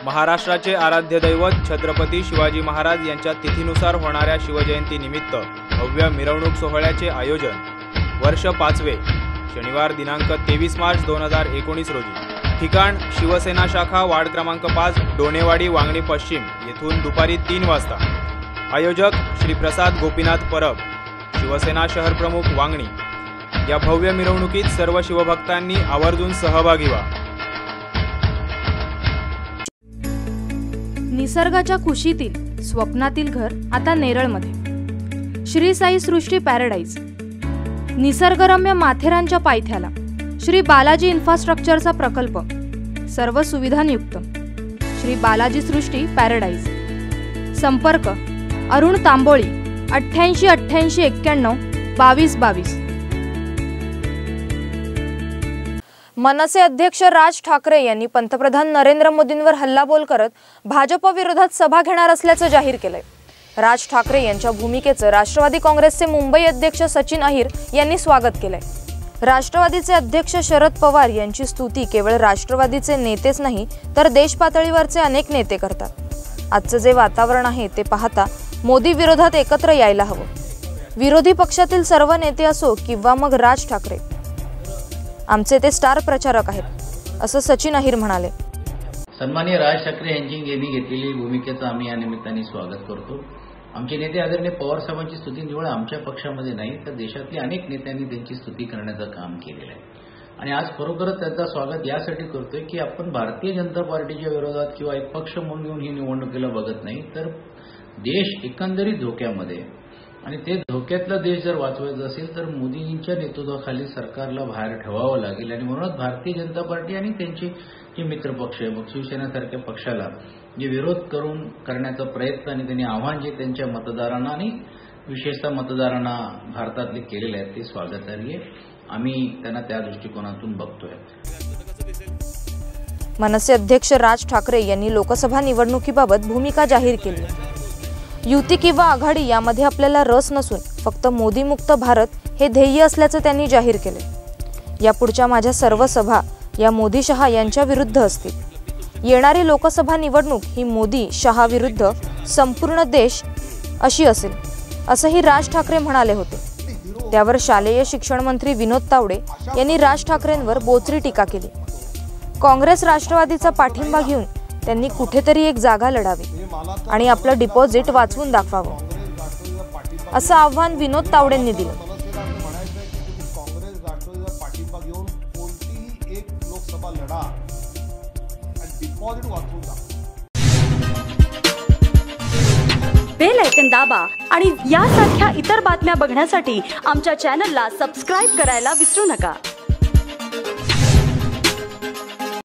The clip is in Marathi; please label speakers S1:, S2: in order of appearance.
S1: महाराष्ट्राचे आराध्य दैवत छत्रपती शिवाजी महाराज यांच्या तिथीनुसार होणाऱ्या शिवजयंती निमित्त भव्य मिरवणूक सोहळ्याचे आयोजन वर्ष 5वे शनिवार दिनांक 23 मार्च 2019 रोजी। ठिकाण शिवसेना शाखा वार्ड क्रमांक 5 डोनेवाडी वांगणी पश्चिम येथून दुपारी 3 वाजता। आयोजक श्री प्रसाद गोपीनाथ परब, शिवसेना शहर प्रमुख वांगणी। या भव्य मिरवणुकीत सर्व शिवभक्तांनी आवर्जून सहभागी व्हा।
S2: निसर्गाच्या कुशीतील स्वप्नातील घर आता नेरळमध्ये। श्री साई सृष्टी पॅराडाईज, निसर्गरम्य माथेरानच्या पायथ्याला श्री बालाजी इन्फ्रास्ट्रक्चरचा प्रकल्प, सर्व सुविधांयुक्त। श्री बालाजी सृष्टी पॅराडाईज। संपर्क अरुण तांबोळी 88 88 91 22 22। मनसे अध्यक्ष राज ठाकरे यांनी पंतप्रधान नरेंद्र मोदींवर हल्लाबोल करत भाजप विरोधात सभा घेणार असल्याचं जाहीर केलंय। राज ठाकरे यांच्या भूमिकेचं राष्ट्रवादी काँग्रेसचे मुंबई अध्यक्ष सचिन अहिर यांनी स्वागत केलंय। राष्ट्रवादीचे अध्यक्ष शरद पवार यांची स्तुती केवळ राष्ट्रवादीचे नेतेच नाही तर देश पातळीवरचे अनेक नेते करतात। आजचं जे वातावरण आहे ते पाहता मोदी विरोधात एकत्र यायला हवं। विरोधी पक्षातील सर्व नेते असो किंवा मग राज ठाकरे, आमचे ते स्टार प्रचारक आहेत, असं सचिन अहिर म्हणाले।
S3: सन्माननीय राज ठाकरे यांनी घेतलेली भूमिकेचं आम्ही या निमित्ताने स्वागत करतो। आमचे नेते आदरणीय पवार साहेबांची स्तुती निवड आमच्या पक्षामध्ये नाही तर देशातल्या अनेक नेत्यांनी त्यांची स्तुती करण्याचं काम केलेलं आहे आणि आज खरोखरच त्यांचं स्वागत यासाठी करतोय की आपण भारतीय जनता पार्टीच्या विरोधात किंवा एक पक्ष म्हणून घेऊन ही निवडणुकीला बघत नाही तर देश एकंदरीत धोक्यामध्ये आणि ते धोक्यातला देश जर वाचवायचा असेल तर मोदींच्या नेतृत्वाखाली सरकारला बाहेर ठेवावं लागेल आणि म्हणूनच भारतीय जनता पार्टी आणि त्यांचे जे मित्रपक्ष आहे मग शिवसेनेसारख्या पक्षाला जे विरोध करण्याचा प्रयत्न आणि त्यांनी आव्हान जे त्यांच्या मतदारांना आणि विशेषतः मतदारांना भारतातले केलेले आहेत ते स्वागतार्ह आहे। आम्ही त्यांना त्या दृष्टिकोनातून बघतोय।
S2: मनसे अध्यक्ष राज ठाकरे यांनी लोकसभा निवडणुकीबाबत भूमिका जाहीर केली। युती किंवा आघाडी यामध्ये आपल्याला रस नसून फक्त मोदीमुक्त भारत हे ध्येय असल्याचं त्यांनी जाहीर केले। यापुढच्या माझ्या सर्व सभा या मोदी शहा यांच्या विरुद्ध असतील। येणारी लोकसभा निवडणूक ही मोदी शहा विरुद्ध संपूर्ण देश अशी असेल, असंही राज ठाकरे म्हणाले होते। त्यावर शालेय शिक्षण मंत्री विनोद तावडे यांनी राज ठाकरेंवर बोचरी टीका केली। काँग्रेस राष्ट्रवादीचा पाठिंबा घेऊन त्यांनी कुठेतरी एक जागा लढावी आणि आपलं डिपॉझिट वाचवून दाखवावं, असं आव्हान विनोद तावडेंनी दिलं।
S4: बेल आयकॉन दाबा आणि यासारख्या इतर बातम्या बघण्यासाठी आमच्या चॅनलला सबस्क्राइब करायला विसरू नका।